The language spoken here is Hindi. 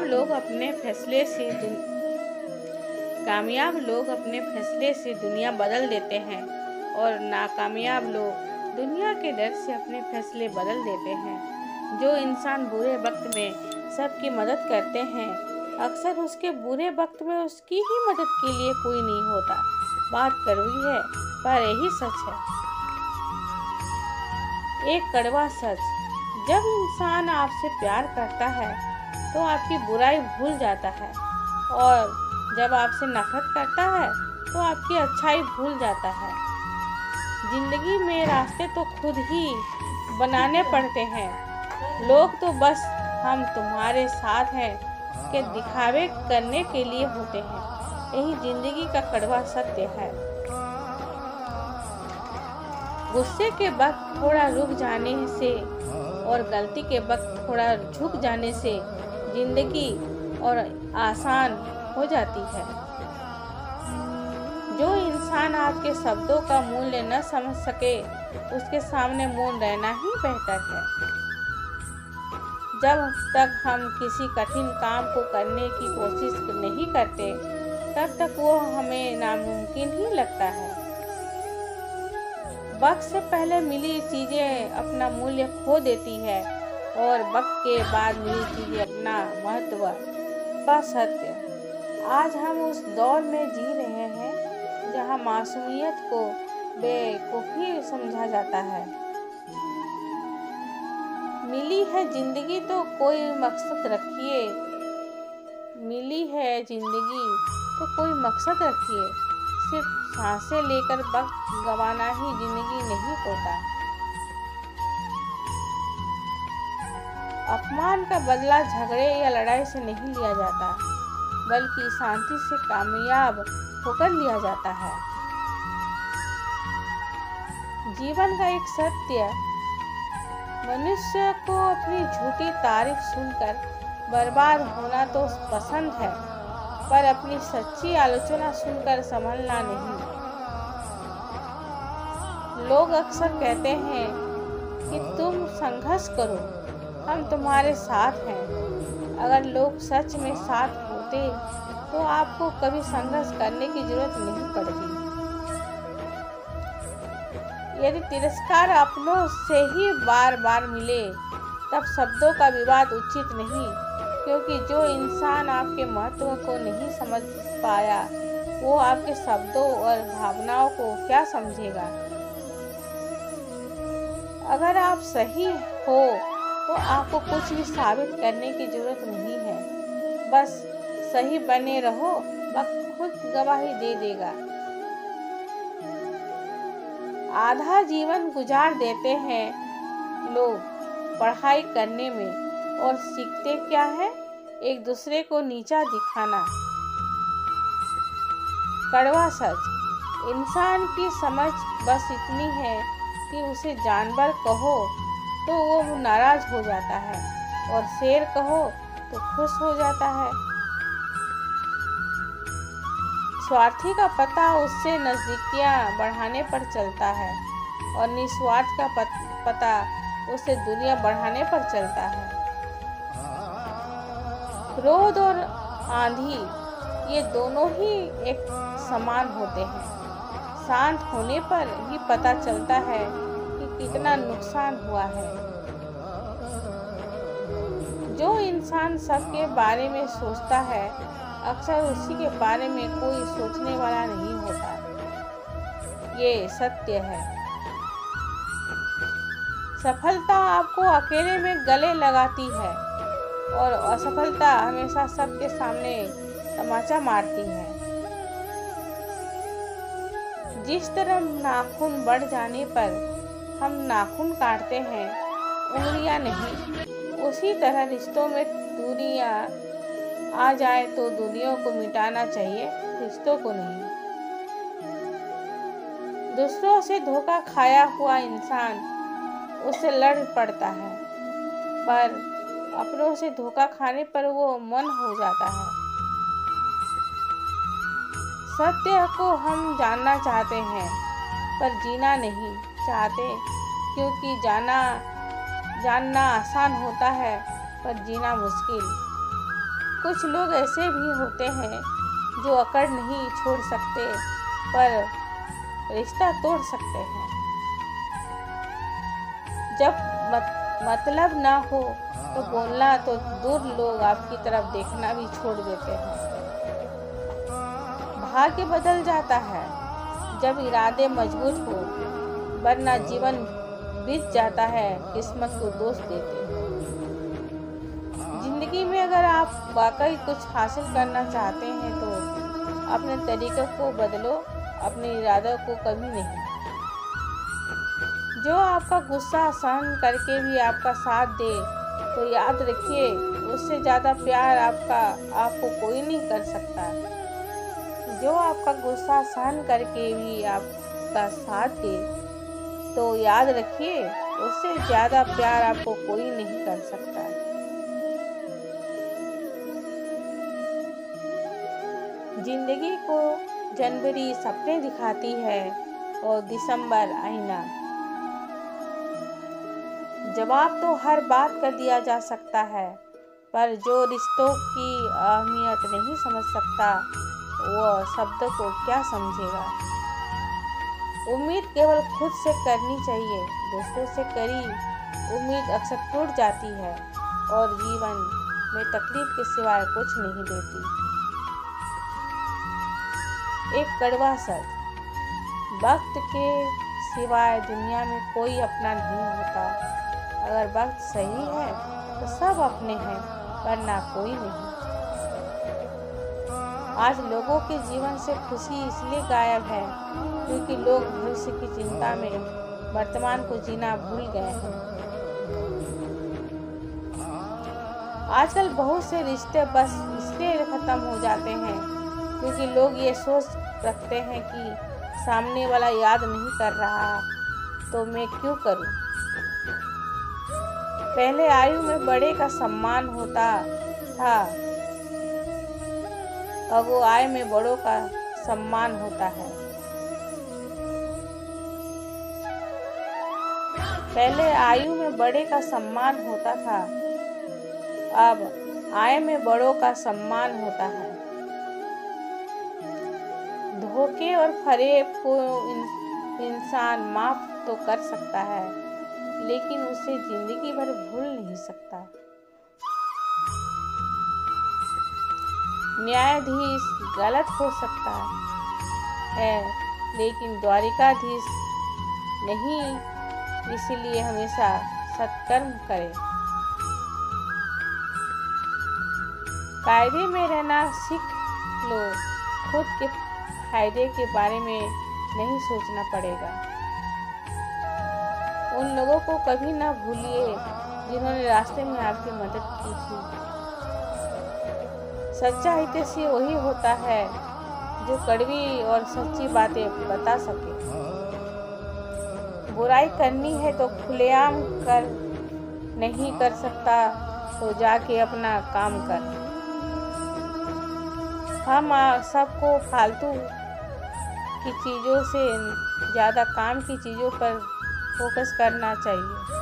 कामयाब लोग अपने फैसले से दुनिया बदल देते हैं और नाकामयाब लोग दुनिया के डर से अपने फैसले बदल देते हैं। जो इंसान बुरे वक्त में सबकी मदद करते हैं, अक्सर उसके बुरे वक्त में उसकी ही मदद के लिए कोई नहीं होता। बात कड़वी है पर यही सच है। एक कड़वा सच, जब इंसान आपसे प्यार करता है तो आपकी बुराई भूल जाता है, और जब आपसे नफरत करता है तो आपकी अच्छाई भूल जाता है। जिंदगी में रास्ते तो खुद ही बनाने पड़ते हैं। लोग तो बस हम तुम्हारे साथ हैं के दिखावे करने के लिए होते हैं। यही जिंदगी का कड़वा सत्य है। गुस्से के वक्त थोड़ा रुक जाने से और गलती के वक्त थोड़ा झुक जाने से जिंदगी और आसान हो जाती है। जो इंसान आपके शब्दों का मूल्य न समझ सके, उसके सामने मौन रहना ही बेहतर है। जब तक हम किसी कठिन काम को करने की कोशिश नहीं करते, तब तक वो हमें नामुमकिन ही लगता है। वक्त से पहले मिली चीजें अपना मूल्य खो देती है और वक्त के बाद मिली चीजें अपना महत्व का सत्य। आज हम उस दौर में जी रहे हैं जहां मासूमियत को बेवकूफ़ी समझा जाता है। मिली है जिंदगी तो कोई मकसद रखिए, मिली है जिंदगी तो कोई मकसद रखिए। सिर्फ सांसें लेकर वक्त गंवाना ही जिंदगी नहीं होता। अपमान का बदला झगड़े या लड़ाई से नहीं लिया जाता, बल्कि शांति से कामयाब होकर लिया जाता है। जीवन का एक सत्य, मनुष्य को अपनी झूठी तारीफ सुनकर बर्बाद होना तो पसंद है, पर अपनी सच्ची आलोचना सुनकर संभलना नहीं। लोग अक्सर कहते हैं कि तुम संघर्ष करो, हम तुम्हारे साथ हैं। अगर लोग सच में साथ होते तो आपको कभी संघर्ष करने की जरूरत नहीं पड़ती। यदि तिरस्कार अपनों से ही बार बार मिले, तब शब्दों का विवाद उचित नहीं, क्योंकि जो इंसान आपके महत्व को नहीं समझ पाया, वो आपके शब्दों और भावनाओं को क्या समझेगा। अगर आप सही हो तो आपको कुछ भी साबित करने की जरूरत नहीं है। बस सही बने रहो, वक्त खुद गवाही दे देगा। आधा जीवन गुजार देते हैं लोग पढ़ाई करने में, और सीखते क्या है? एक दूसरे को नीचा दिखाना। कड़वा सच, इंसान की समझ बस इतनी है कि उसे जानवर कहो तो वो नाराज हो जाता है, और शेर कहो तो खुश हो जाता है। स्वार्थी का पता उससे नजदीकियां बढ़ाने पर चलता है, और निस्वार्थ का पता उससे दुनिया बढ़ाने पर चलता है। क्रोध और आंधी, ये दोनों ही एक समान होते हैं। शांत होने पर ही पता चलता है कि कितना नुकसान हुआ है। जो इंसान सबके बारे में सोचता है, अक्सर उसी के बारे में कोई सोचने वाला नहीं होता। ये सत्य है। सफलता आपको अकेले में गले लगाती है, और असफलता हमेशा सबके सामने तमाचा मारती है। जिस तरह नाखून बढ़ जाने पर हम नाखून काटते हैं, उंगलियां नहीं, उसी तरह रिश्तों में दूरियां आ जाए तो दूरियों को मिटाना चाहिए, रिश्तों को नहीं। दूसरों से धोखा खाया हुआ इंसान उससे लड़ पड़ता है, पर अपनों से धोखा खाने पर वो मन हो जाता है। सत्य को हम जानना चाहते हैं, पर जीना नहीं चाहते, क्योंकि जानना आसान होता है, पर जीना मुश्किल। कुछ लोग ऐसे भी होते हैं जो अकड़ नहीं छोड़ सकते पर रिश्ता तोड़ सकते हैं। जब मतलब ना हो तो बोलना तो दूर, लोग आपकी तरफ देखना भी छोड़ देते हैं। भाग्य बदल जाता है जब इरादे मजबूत हो, वरना जीवन बीत जाता है किस्मत को दोष देते। जिंदगी में अगर आप वाकई कुछ हासिल करना चाहते हैं तो अपने तरीक़े को बदलो, अपने इरादों को कभी नहीं। जो आपका गुस्सा सहन करके भी आपका साथ दे तो याद रखिए, उससे ज़्यादा प्यार आपको कोई नहीं कर सकता। जो आपका गुस्सा सहन करके भी आपका साथ दे तो याद रखिए, उससे ज़्यादा प्यार आपको कोई नहीं कर सकता। जिंदगी को जनवरी सपने दिखाती है और दिसंबर आईना। जवाब तो हर बात का दिया जा सकता है, पर जो रिश्तों की अहमियत नहीं समझ सकता वो शब्द को क्या समझेगा। उम्मीद केवल खुद से करनी चाहिए, दूसरों से करी उम्मीद अक्सर टूट जाती है और जीवन में तकलीफ के सिवाय कुछ नहीं देती। एक कड़वा सच, वक्त के सिवाय दुनिया में कोई अपना नहीं होता। अगर वक्त सही है तो सब अपने हैं, वरना कोई नहीं। आज लोगों के जीवन से खुशी इसलिए गायब है क्योंकि लोग भविष्य की चिंता में वर्तमान को जीना भूल गए हैं। आजकल बहुत से रिश्ते बस इसलिए खत्म हो जाते हैं क्योंकि लोग ये सोच रखते हैं कि सामने वाला याद नहीं कर रहा तो मैं क्यों करूं। पहले आयु में बड़े का सम्मान होता था, अब वो आय में बड़ों का सम्मान होता है। पहले आयु में बड़े का सम्मान होता था, अब आय में बड़ों का सम्मान होता है। धोखे और फरेब को इंसान माफ तो कर सकता है, लेकिन उसे जिंदगी भर भूल नहीं सकता। न्यायाधीश गलत हो सकता है, लेकिन द्वारिकाधीश नहीं, इसलिए हमेशा सत्कर्म करें। कायदे में रहना सीख लो, खुद के फायदे के बारे में नहीं सोचना पड़ेगा। उन लोगों को कभी ना भूलिए जिन्होंने रास्ते में आपकी मदद की थी। सच्चा हितैषी वही होता है जो कड़वी और सच्ची बातें बता सके। बुराई करनी है तो खुलेआम कर, नहीं कर सकता तो जाके अपना काम कर। हम सबको फालतू की चीज़ों से ज़्यादा काम की चीज़ों पर फोकस करना चाहिए।